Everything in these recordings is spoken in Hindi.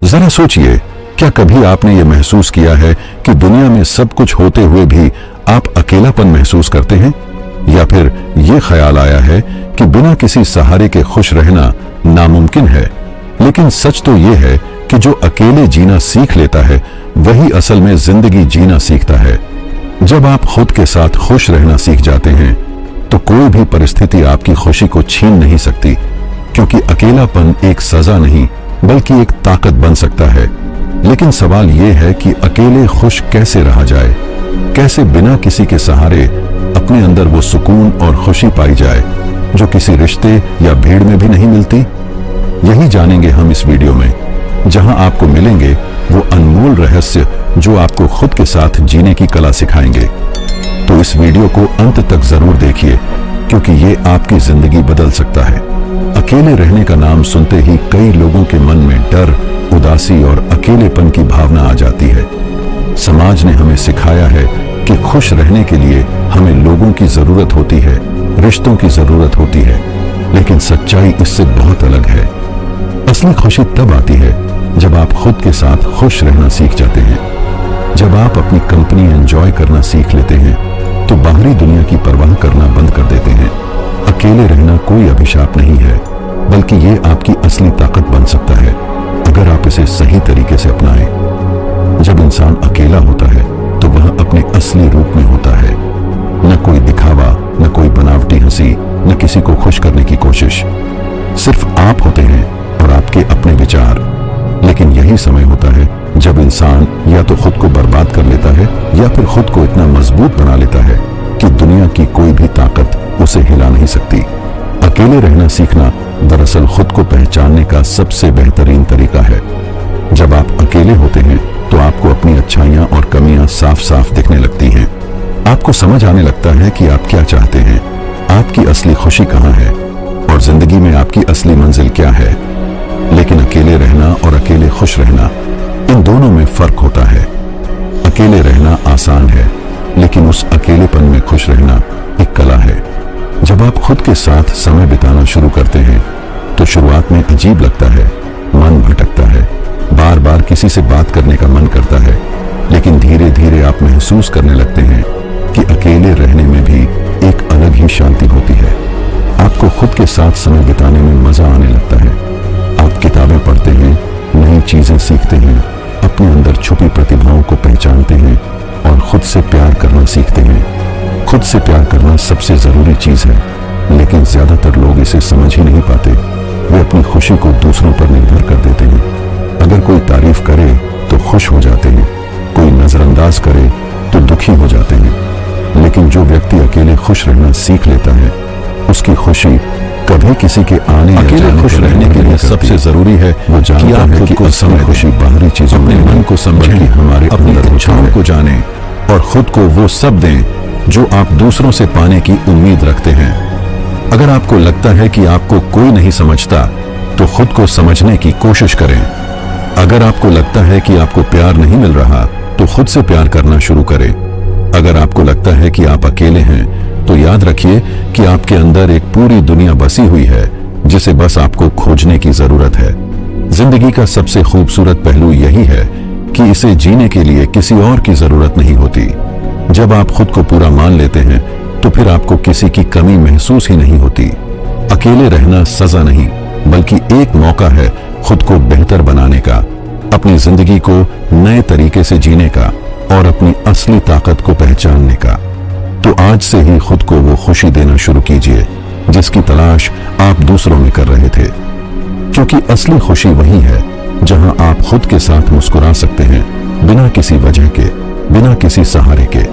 जरा सोचिए, क्या कभी आपने ये महसूस किया है कि दुनिया में सब कुछ होते हुए भी आप अकेलापन महसूस करते हैं? या फिर ये ख्याल आया है कि बिना किसी सहारे के खुश रहना नामुमकिन है? लेकिन सच तो ये है कि जो अकेले जीना सीख लेता है वही असल में जिंदगी जीना सीखता है। जब आप खुद के साथ खुश रहना सीख जाते हैं तो कोई भी परिस्थिति आपकी खुशी को छीन नहीं सकती, क्योंकि अकेलापन एक सजा नहीं बल्कि एक ताकत बन सकता है। लेकिन सवाल यह है कि अकेले खुश कैसे रहा जाए, कैसे बिना किसी के सहारे अपने अंदर वो सुकून और खुशी पाई जाए जो किसी रिश्ते या भीड़ में भी नहीं मिलती। यही जानेंगे हम इस वीडियो में, जहां आपको मिलेंगे वो अनमोल रहस्य जो आपको खुद के साथ जीने की कला सिखाएंगे। तो इस वीडियो को अंत तक जरूर देखिए, क्योंकि ये आपकी जिंदगी बदल सकता है। अकेले रहने का नाम सुनते ही कई लोगों के मन में डर, उदासी और अकेलेपन की भावना आ जाती है। समाज ने हमें सिखाया है कि खुश रहने के लिए हमें लोगों की जरूरत होती है, रिश्तों की जरूरत होती है, लेकिन सच्चाई इससे बहुत अलग है। असली खुशी तब आती है जब आप खुद के साथ खुश रहना सीख जाते हैं। जब आप अपनी कंपनी एंजॉय करना सीख लेते हैं तो बाहरी दुनिया की परवाह करना बंद कर देते हैं। अकेले रहना कोई अभिशाप नहीं है, बल्कि ये आपकी असली ताकत बन सकता है अगर आप इसे सही तरीके से अपनाएं। जब इंसान अकेला होता है तो वह अपने असली रूप में होता है। न कोई दिखावा, न कोई बनावटी हंसी, न किसी को खुश करने की कोशिश। सिर्फ आप होते हैं और आपके अपने विचार। लेकिन यही समय होता है जब इंसान या तो खुद को बर्बाद कर लेता है या फिर खुद को इतना मजबूत बना लेता है कि दुनिया की कोई भी ताकत उसे हिला नहीं सकती। अकेले रहना सीखना दरअसल खुद को पहचानने का सबसे बेहतरीन तरीका है। जब आप अकेले होते हैं तो आपको अपनी अच्छाइयां और कमियां साफ साफ दिखने लगती हैं। आपको समझ आने लगता है कि आप क्या चाहते हैं, आपकी असली खुशी कहां है और जिंदगी में आपकी असली मंजिल क्या है। लेकिन अकेले रहना और अकेले खुश रहना, इन दोनों में फर्क होता है। अकेले रहना आसान है, लेकिन उस अकेलेपन में खुश रहना एक कला है। जब आप खुद के साथ समय बिताना शुरू करते हैं तो शुरुआत में अजीब लगता है, मन भटकता है, बार बार किसी से बात करने का मन करता है। लेकिन धीरे धीरे आप महसूस करने लगते हैं कि अकेले रहने में भी एक अलग ही शांति होती है। आपको खुद के साथ समय बिताने में मजा आने लगता है। आप किताबें पढ़ते हैं, नई चीजें सीखते हैं, अपने अंदर छुपी प्रतिभाओं को पहचानते हैं और खुद से प्यार करना सीखते हैं। खुद से प्यार करना सबसे जरूरी चीज है, लेकिन ज्यादातर लोग इसे समझ ही नहीं पाते। वे अपनी खुशी को दूसरों पर निर्भर कर देते हैं। अगर कोई तारीफ करे तो खुश हो जाते हैं, कोई नजरअंदाज करे तो दुखी हो जाते हैं। लेकिन जो व्यक्ति अकेले खुश रहना सीख लेता है, उसकी खुशी कभी किसी के आने अकेले खुश रहने के लिए सबसे जरूरी है वो जानता है कि उस समय खुशी बाहरी चीजों में मन को समझें, हमारे अपनी इच्छाओं को जाने और खुद को वो सब दें जो आप दूसरों से पाने की उम्मीद रखते हैं। अगर आपको लगता है कि आपको कोई नहीं समझता तो खुद को समझने की कोशिश करें। अगर आपको लगता है कि आपको प्यार नहीं मिल रहा तो खुद से प्यार करना शुरू करें। अगर आपको लगता है कि आप अकेले हैं तो याद रखिए कि आपके अंदर एक पूरी दुनिया बसी हुई है जिसे बस आपको खोजने की जरूरत है। जिंदगी का सबसे खूबसूरत पहलू यही है कि इसे जीने के लिए किसी और की जरूरत नहीं होती। जब आप खुद को पूरा मान लेते हैं तो फिर आपको किसी की कमी महसूस ही नहीं होती। अकेले रहना सजा नहीं, बल्कि एक मौका है खुद को बेहतर बनाने का, अपनी जिंदगी को नए तरीके से जीने का और अपनी असली ताकत को पहचानने का। तो आज से ही खुद को वो खुशी देना शुरू कीजिए जिसकी तलाश आप दूसरों में कर रहे थे, क्योंकि असली खुशी वही है जहां आप खुद के साथ मुस्कुरा सकते हैं बिना किसी वजह के, बिना किसी सहारे के।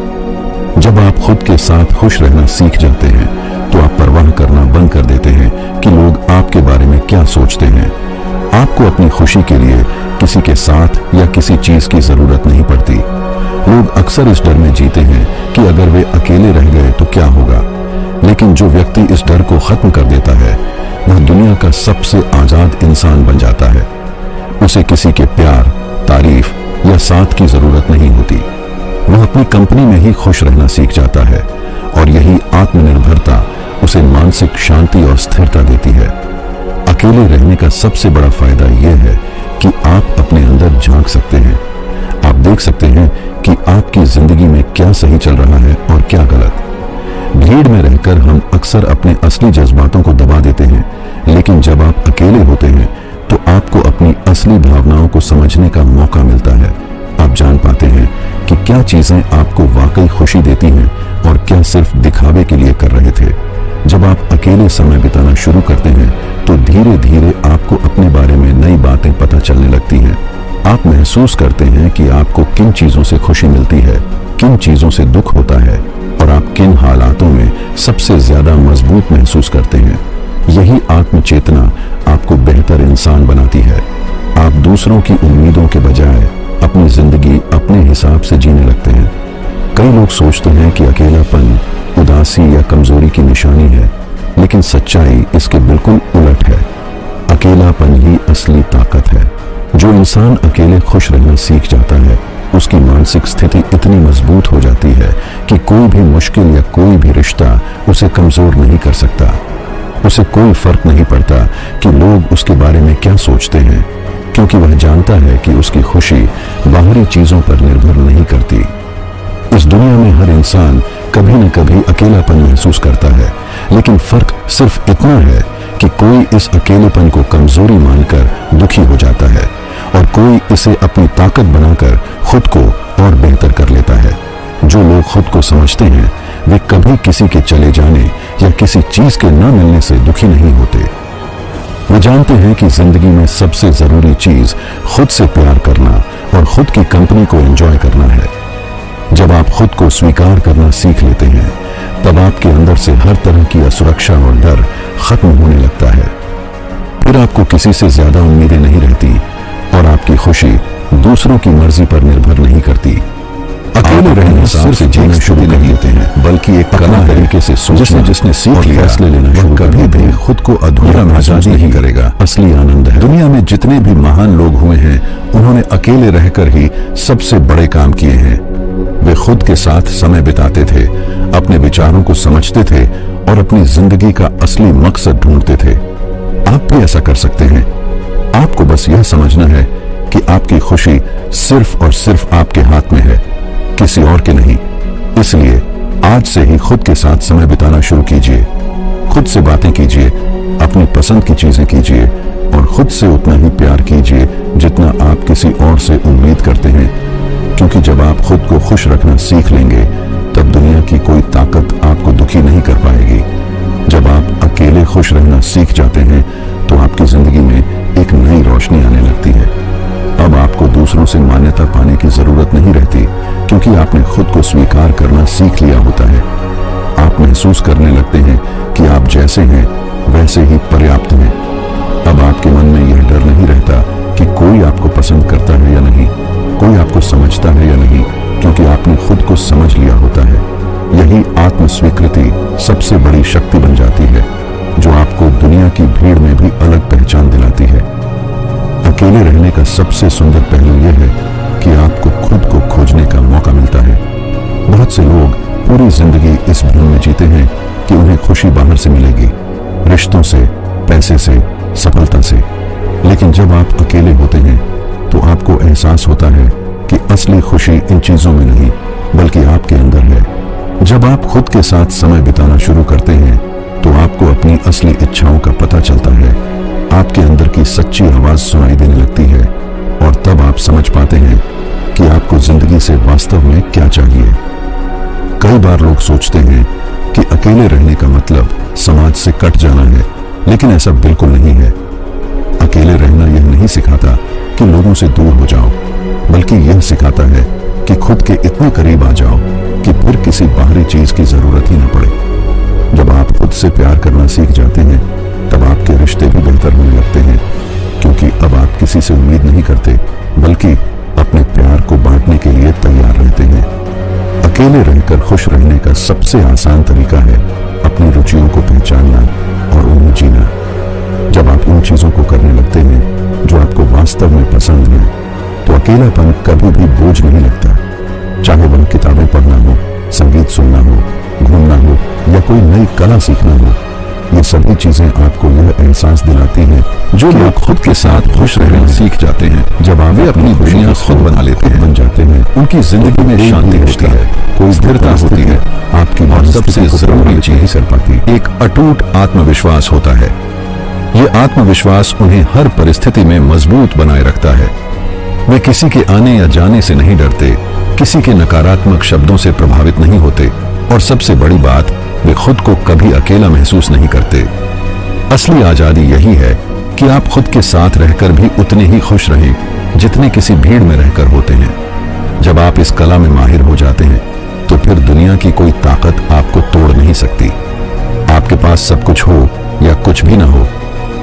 जब आप खुद के साथ खुश रहना सीख जाते हैं तो आप परवाह करना बंद कर देते हैं कि लोग आपके बारे में क्या सोचते हैं। आपको अपनी खुशी के लिए किसी के साथ या किसी चीज की जरूरत नहीं पड़ती। लोग अक्सर इस डर में जीते हैं कि अगर वे अकेले रह गए तो क्या होगा। लेकिन जो व्यक्ति इस डर को खत्म कर देता है वह दुनिया का सबसे आजाद इंसान बन जाता है। उसे किसी के प्यार, तारीफ या साथ की जरूरत नहीं होती। वह अपनी कंपनी में ही खुश रहना सीख जाता है और यही आत्मनिर्भरता उसे मानसिक शांति और स्थिरता देती है। अकेले रहने का सबसे बड़ा फायदा यह है कि आप अपने अंदर झांक सकते हैं। आप देख सकते हैं कि आपकी जिंदगी में क्या सही चल रहा है और क्या गलत। भीड़ में रहकर हम अक्सर अपने असली जज्बातों को दबा देते हैं, लेकिन जब आप अकेले होते हैं तो आपको अपनी असली भावनाओं को समझने का मौका मिलता है। आप जान पाते हैं कि क्या चीजें आपको वाकई खुशी देती हैं और क्या सिर्फ दिखावे के लिए कर रहे थे। जब आप अकेले समय बिताना शुरू करते हैं तो धीरे धीरे आपको अपने बारे में नई बातें पता चलने लगती हैं। आप महसूस करते हैं कि आपको किन चीजों से खुशी मिलती है, किन चीजों से दुख होता है और आप किन हालातों में सबसे ज्यादा मजबूत महसूस करते हैं। यही आत्मचेतना आपको बेहतर इंसान बनाती है। आप दूसरों की उम्मीदों के बजाय अपनी जिंदगी अपने हिसाब से जीने लगते हैं। कई लोग सोचते हैं कि अकेलापन उदासी या कमजोरी की निशानी है, लेकिन सच्चाई इसके बिल्कुल उलट है। अकेलापन ही असली ताकत है। जो इंसान अकेले खुश रहना सीख जाता है, उसकी मानसिक स्थिति इतनी मजबूत हो जाती है कि कोई भी मुश्किल या कोई भी रिश्ता उसे कमजोर नहीं कर सकता। उसे कोई फर्क नहीं पड़ता कि लोग उसके बारे में क्या सोचते हैं, क्योंकि वह जानता है कि उसकी खुशी बाहरी चीजों पर निर्भर नहीं करती। इस दुनिया में हर इंसान कभी न कभी अकेलापन महसूस करता है, लेकिन फर्क सिर्फ इतना है कि कोई इस अकेलेपन को कमजोरी मानकर दुखी हो जाता है और कोई इसे अपनी ताकत बनाकर खुद को और बेहतर कर लेता है। जो लोग खुद को समझते हैं वे कभी किसी के चले जाने या किसी चीज के न मिलने से दुखी नहीं होते। वे जानते हैं कि जिंदगी में सबसे जरूरी चीज खुद से प्यार करना और खुद की कंपनी को एंजॉय करना है। जब आप खुद को स्वीकार करना सीख लेते हैं, तब आपके अंदर से हर तरह की असुरक्षा और डर खत्म होने लगता है। फिर आपको किसी से ज्यादा उम्मीदें नहीं रहती और आपकी खुशी दूसरों की मर्जी पर निर्भर नहीं करती। अकेले रहने सिर्फ जीना शुरू कर लेते हैं, बल्कि एक कला तरीके से सोचना जिसने सीख लिया फैसले लेना शुरू कभी भी खुद को अधूरा महसूस नहीं करेगा। असली आनंद है। दुनिया में जितने भी महान लोग हुए हैं, उन्होंने अकेले रहकर ही सबसे बड़े काम किए हैं। वे खुद के साथ समय बिताते थे, अपने विचारों को समझते थे और अपनी जिंदगी का असली मकसद ढूंढते थे। आप भी ऐसा कर सकते हैं। आपको बस यह समझना है कि आपकी खुशी सिर्फ और सिर्फ आपके हाथ में है, किसी और के नहीं। इसलिए आज से ही खुद के साथ समय बिताना शुरू कीजिए, खुद से बातें कीजिए, अपनी पसंद की चीजें कीजिए और खुद से उतना ही प्यार कीजिए जितना आप किसी और से उम्मीद करते हैं। क्योंकि जब आप खुद को खुश रखना सीख लेंगे, तब दुनिया की कोई ताकत आपको दुखी नहीं कर पाएगी। जब आप अकेले खुश रहना सीख जाते हैं, तो आपकी जिंदगी में एक नई रोशनी आने लगती है। अब आपको दूसरों से मान्यता पाने की जरूरत नहीं रहती, क्योंकि आपने खुद को स्वीकार करना सीख लिया होता है। आप महसूस करने लगते हैं कि आप जैसे हैं वैसे ही पर्याप्त हैं। अब आपके मन में यह डर नहीं रहता कि कोई आपको पसंद करता है या नहीं, कोई आपको समझता है या नहीं, क्योंकि आपने खुद को समझ लिया होता है। यही आत्म स्वीकृति सबसे बड़ी शक्ति बन जाती है, जो आपको दुनिया की भीड़ में भी अलग पहचान दिलाती है। अकेले रहने का सबसे सुंदर पहलू यह है कि आपको खुद को खोजने का मौका मिलता है। बहुत से लोग पूरी जिंदगी इस भ्रम में जीते हैं कि उन्हें खुशी बाहर से मिलेगी, रिश्तों से, पैसे से, सफलता से। लेकिन जब आप अकेले होते हैं तो आपको एहसास होता है कि असली खुशी इन चीजों में नहीं, बल्कि आपके अंदर है। जब आप खुद के साथ समय बिताना शुरू करते हैं तो आपको अपनी असली इच्छाओं का पता चलता है, आपके अंदर की सच्ची आवाज सुनाई देने लगती है और तब आप समझ पाते हैं कि आपको जिंदगी से वास्तव में क्या चाहिए। कई बार लोग सोचते हैं कि अकेले रहने का मतलब समाज से कट जाना है, लेकिन ऐसा बिल्कुल नहीं है। अकेले रहना यह नहीं सिखाता कि लोगों से दूर हो जाओ, बल्कि यह सिखाता है कि खुद के इतने करीब आ जाओ कि फिर किसी बाहरी चीज की जरूरत ही न पड़े। जब आप खुद से प्यार करना सीख जाते हैं, तब आपके रिश्ते भी बेहतर होने लगते हैं, क्योंकि अब आप किसी से उम्मीद नहीं करते, बल्कि अपने प्यार को बांटने के लिए तैयार रहते हैं। अकेले रहकर खुश रहने का सबसे आसान तरीका है अपनी रुचियों को पहचानना और उन्हें जीना। जब आप उन चीजों को करने लगते हैं जो आपको वास्तव में पसंद है, तो अकेलापन कभी भी बोझ नहीं लगता। चाहे वह किताबें पढ़ना हो, संगीत सुनना हो, घूमना हो या कोई नई कला सीखना हो, ये सभी चीजें आपको यह एहसास दिलाती हैं जो लोग खुद के साथ खुश रहना सीख जाते हैं। जब आप अपनी दुनिया खुद बना लेते हैं, बन जाते हैं, उनकी जिंदगी में शांति होती है, कोई स्थिरता होती है, आपकी और सबसे जरूरी चीज कर पाती एक अटूट आत्मविश्वास होता है। ये आत्मविश्वास उन्हें हर परिस्थिति में मजबूत बनाए रखता है। वे किसी के आने या जाने से नहीं डरते, किसी के नकारात्मक शब्दों से प्रभावित नहीं होते और सबसे बड़ी बात, वे खुद को कभी अकेला महसूस नहीं करते। असली आजादी यही है कि आप खुद के साथ रहकर भी उतने ही खुश रहें जितने किसी भीड़ में रहकर होते हैं। जब आप इस कला में माहिर हो जाते हैं तो फिर दुनिया की कोई ताकत आपको तोड़ नहीं सकती। आपके पास सब कुछ हो या कुछ भी ना हो,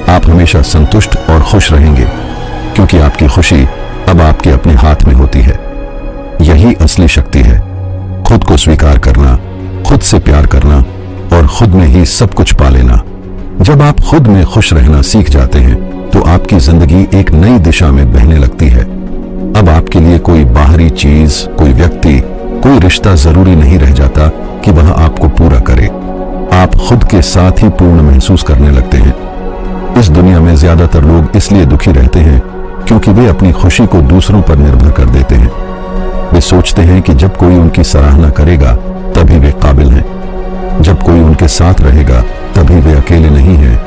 आप हमेशा संतुष्ट और खुश रहेंगे, क्योंकि आपकी खुशी अब आपके अपने हाथ में होती है। यही असली शक्ति है, खुद को स्वीकार करना, खुद से प्यार करना और खुद में ही सब कुछ पा लेना। जब आप खुद में खुश रहना सीख जाते हैं तो आपकी जिंदगी एक नई दिशा में बहने लगती है। अब आपके लिए कोई बाहरी चीज, कोई व्यक्ति, कोई रिश्ता जरूरी नहीं रह जाता कि वह आपको पूरा करे। आप खुद के साथ ही पूर्ण महसूस करने लगते हैं। इस दुनिया में ज्यादातर लोग इसलिए दुखी रहते हैं क्योंकि वे अपनी खुशी को दूसरों पर निर्भर कर देते हैं। वे सोचते हैं कि जब कोई उनकी सराहना करेगा तभी वे काबिल हैं, जब कोई उनके साथ रहेगा तभी वे अकेले नहीं हैं।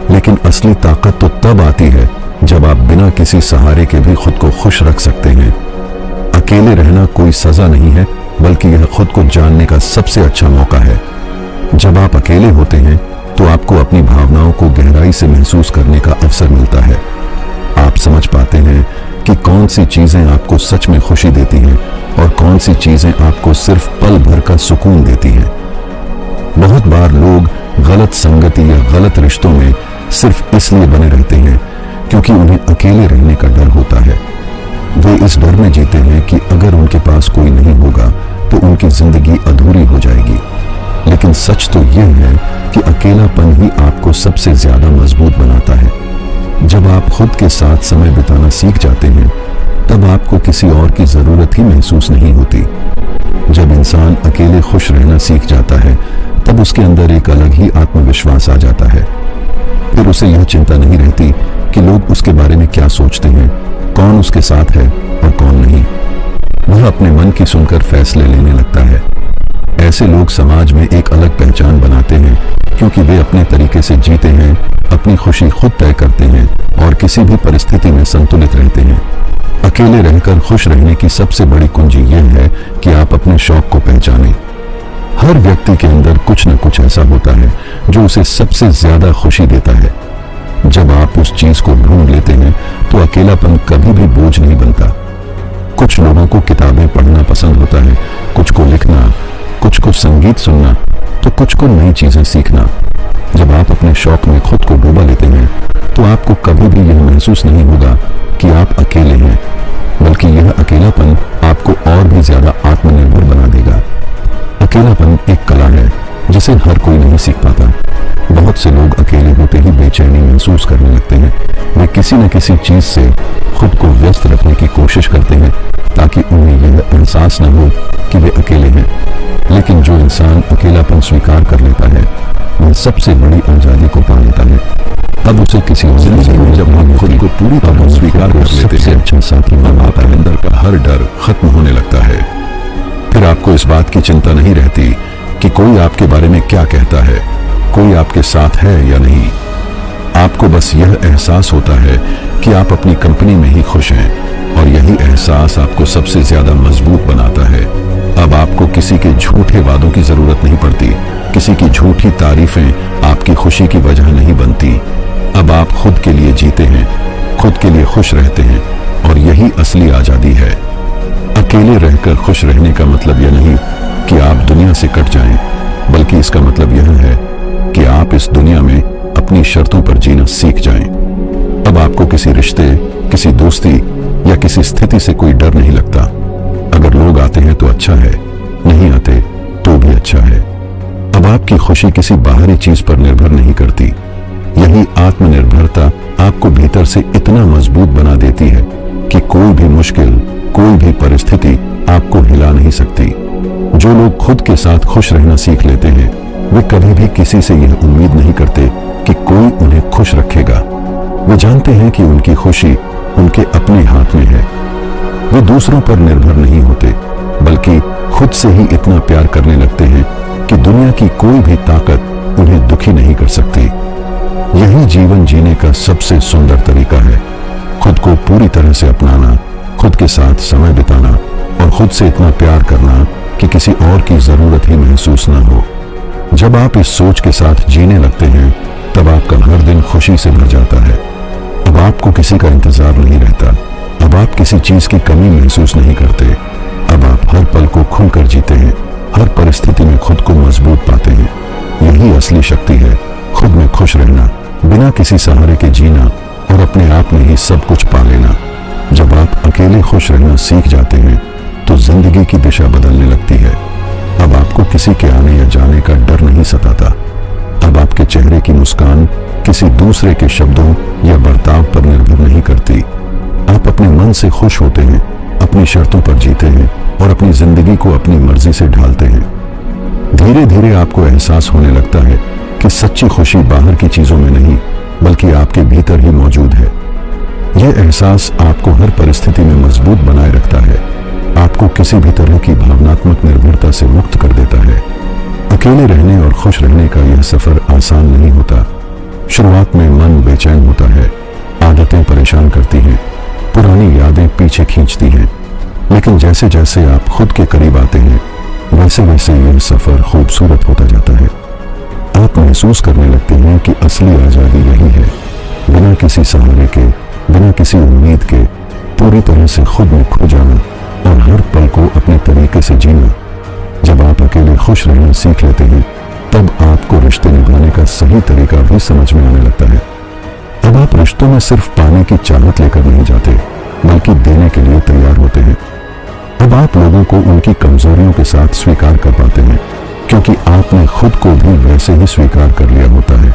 लेकिन असली ताकत तो तब आती है जब आप बिना किसी सहारे के भी खुद को खुश रख सकते हैं। अकेले रहना कोई सजा नहीं है, बल्कि यह खुद को जानने का सबसे अच्छा मौका है। जब आप अकेले होते हैं तो आपको अपनी भावनाओं को गहराई से महसूस करने का अवसर मिलता है। आप समझ पाते हैं कि कौन सी चीजें आपको सच में खुशी देती हैं और कौन सी चीजें आपको सिर्फ पल भर का सुकून देती हैं। बहुत बार लोग गलत संगति या गलत रिश्तों में सिर्फ इसलिए बने रहते हैं क्योंकि उन्हें अकेले रहने का डर होता है। वे इस डर में जीते हैं कि अगर उनके पास कोई नहीं होगा तो उनकी जिंदगी अधूरी हो जाएगी। लेकिन सच तो यह है कि अकेलापन ही आपको सबसे ज्यादा मजबूत बनाता है। जब आप खुद के साथ समय बिताना सीख जाते हैं तब आपको किसी और की जरूरत ही महसूस नहीं होती। जब इंसान अकेले खुश रहना सीख जाता है तब उसके अंदर एक अलग ही आत्मविश्वास आ जाता है। फिर उसे यह चिंता नहीं रहती कि लोग उसके बारे में क्या सोचते हैं, कौन उसके साथ है और कौन नहीं। वह अपने मन की सुनकर फैसले लेने लगता है। ऐसे लोग समाज में एक अलग पहचान बनाते हैं क्योंकि वे अपने तरीके से जीते हैं, अपनी खुशी खुद तय करते हैं और किसी भी परिस्थिति में संतुलित रहते हैं। अकेले रहकर खुश रहने की सबसे बड़ी कुंजी यह है कि आप अपने शौक को पहचानें। हर व्यक्ति के अंदर कुछ न कुछ ऐसा होता है जो उसे सबसे ज्यादा खुशी देता है। जब आप उस चीज को ढूंढ लेते हैं तो अकेलापन कभी भी बोझ नहीं बनता। कुछ लोगों को किताबें पढ़ना पसंद होता है, कुछ को लिखना, कुछ को संगीत सुनना, तो कुछ को नई चीजें सीखना। जब आप अपने शौक में खुद को डूबा लेते हैं तो आपको कभी भी यह महसूस नहीं होगा कि आप अकेले हैं, बल्कि यह अकेलापन आपको और भी ज्यादा आत्मनिर्भर बना देगा। अकेलापन एक कला है जिसे हर कोई नहीं सीख पाता। बहुत से लोग अकेले होते ही बेचैनी महसूस करने लगते हैं। वे किसी न किसी चीज से खुद को व्यस्त रखने की कोशिश करते हैं ताकि उन्हें यह एहसास न हो कि वे अकेले हैं। लेकिन जो इंसान अकेलापन स्वीकार कर लेता है वह सबसे बड़ी आजादी को पा लेता है। तब उसे किसी जिंदगी में जब हम खुद को पूरी तरह स्वीकार कर लेते हैं, अच्छा साथी आपके अंदर का हर डर खत्म होने लगता है। फिर आपको इस बात की चिंता नहीं रहती कि कोई आपके बारे में क्या कहता है, कोई आपके साथ है या नहीं। आपको बस यह एहसास होता है कि आप अपनी कंपनी में ही खुश हैं और यही एहसास आपको सबसे ज्यादा मजबूत बनाता है। अब आपको किसी के झूठे वादों की जरूरत नहीं पड़ती, किसी की झूठी तारीफें आपकी खुशी की वजह नहीं बनती। अब आप खुद के लिए जीते हैं, खुद के लिए खुश रहते हैं और यही असली आजादी है। अकेले रहकर खुश रहने का मतलब यह नहीं कि आप दुनिया से कट जाएं, बल्कि इसका मतलब यह है कि आप इस दुनिया में अपनी शर्तों पर जीना सीख जाएं। अब आपको किसी रिश्ते, किसी दोस्ती या किसी स्थिति से कोई डर नहीं लगता। अगर लोग आते हैं तो अच्छा है, नहीं आते तो भी अच्छा है। अब आपकी खुशी किसी बाहरी चीज पर निर्भर नहीं करती। यही आत्मनिर्भरता आपको भीतर से इतना मजबूत बना देती है कि कोई भी मुश्किल, कोई भी परिस्थिति आपको हिला नहीं सकती। जो लोग खुद के साथ खुश रहना सीख लेते हैं वे कभी भी किसी से यह उम्मीद नहीं करते कि कोई उन्हें खुश रखेगा। वे जानते हैं कि उनकी खुशी उनके अपने हाथ में है। वे दूसरों पर निर्भर नहीं होते, बल्कि खुद से ही इतना प्यार करने लगते हैं कि दुनिया की कोई भी ताकत उन्हें दुखी नहीं कर सकती। यही जीवन जीने का सबसे सुंदर तरीका है। खुद को पूरी तरह से अपनाना, खुद के साथ समय बिताना और खुद से इतना प्यार करना कि किसी और की जरूरत ही महसूस न हो। जब आप इस सोच के साथ जीने लगते हैं, तब आपका हर दिन खुशी से भर जाता है। अब आपको किसी का इंतजार नहीं रहता। अब आप किसी चीज की कमी महसूस नहीं करते। अब आप हर पल को खुलकर जीते हैं। हर परिस्थिति में खुद को मजबूत पाते हैं। यही असली शक्ति है, खुद में खुश रहना, बिना किसी सहारे के जीना और अपने आप में ही सब कुछ पा लेना। जब आप अकेले खुश रहना सीख जाते हैं, तो जिंदगी की दिशा बदलने लगती है। अब आपको किसी के आने या जाने का डर नहीं सताता। अब आपके चेहरे की मुस्कान किसी दूसरे के शब्दों या बर्ताव पर निर्भर नहीं करती। आप अपने मन से खुश होते हैं, अपनी शर्तों पर जीते हैं और अपनी जिंदगी को अपनी मर्जी से ढालते हैं। धीरे धीरे आपको एहसास होने लगता है कि सच्ची खुशी बाहर की चीजों में नहीं, बल्कि आपके भीतर ही मौजूद है। यह एहसास आपको हर परिस्थिति में मजबूत बनाए रखता है, आपको किसी भी तरह की भावनात्मक निर्भरता से मुक्त कर देता है। अकेले रहने और खुश रहने का यह सफर आसान नहीं होता। शुरुआत में मन बेचैन होता है, आदतें परेशान करती हैं, पुरानी यादें पीछे खींचती हैं। लेकिन जैसे जैसे आप खुद के करीब आते हैं, वैसे वैसे यह सफर खूबसूरत होता जाता है। आप महसूस करने लगते हैं कि असली आजादी यही है, बिना किसी सहारे के, बिना किसी उम्मीद के, पूरी तरह से खुद में खो जाना और हर पल को अपने तरीके से जीना। जब आप अकेले खुश रहना सीख लेते हैं, तब आपको रिश्ते निभाने का सही तरीका भी समझ में आने लगता है। अब आप रिश्तों में सिर्फ पाने की चाहत लेकर नहीं जाते, बल्कि देने के लिए तैयार होते हैं। अब आप लोगों को उनकी कमजोरियों के साथ स्वीकार कर पाते हैं, क्योंकि आपने खुद को भी वैसे ही स्वीकार कर लिया होता है।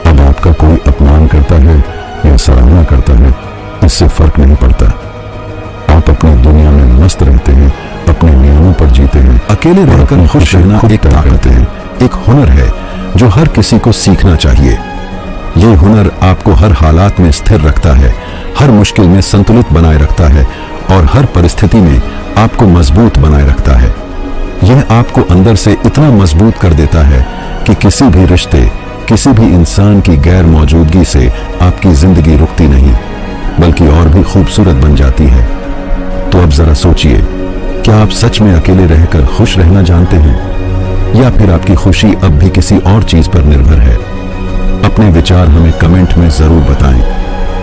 अब आपका कोई अपमान करता है या सराहना करता है, इससे फर्क नहीं पड़ता। आप अपनी दुनिया में मस्त रहते हैं, अपने नियमों पर जीते हैं। अकेले रहकर खुश रहना एक ताकत है, एक हुनर है जो हर किसी को सीखना चाहिए। ये हुनर आपको हर हालात में स्थिर रखता है, हर मुश्किल में संतुलित बनाए रखता है और हर परिस्थिति में आपको मजबूत बनाए रखता है। यह आपको अंदर से इतना मजबूत कर देता है कि किसी भी रिश्ते, किसी भी इंसान की गैर मौजूदगी से आपकी जिंदगी रुकती नहीं, बल्कि और भी खूबसूरत बन जाती है। तो अब जरा सोचिए, क्या आप सच में अकेले रहकर खुश रहना जानते हैं, या फिर आपकी खुशी अब भी किसी और चीज पर निर्भर है? अपने विचार हमें कमेंट में जरूर बताएं।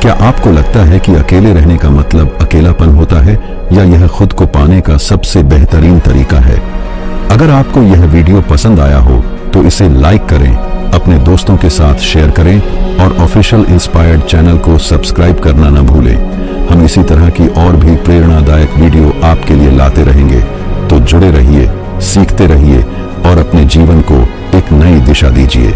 क्या आपको लगता है कि अकेले रहने का मतलब अकेलापन होता है, या यह खुद को पाने का सबसे बेहतरीन तरीका है? अगर आपको यह वीडियो पसंद आया हो तो इसे लाइक करें, अपने दोस्तों के साथ शेयर करें और ऑफिशियल इंस्पायर्ड चैनल को सब्सक्राइब करना न भूलें। हम इसी तरह की और भी प्रेरणादायक वीडियो आपके लिए लाते रहेंगे। तो जुड़े रहिए, सीखते रहिए और अपने जीवन को एक नई दिशा दीजिए।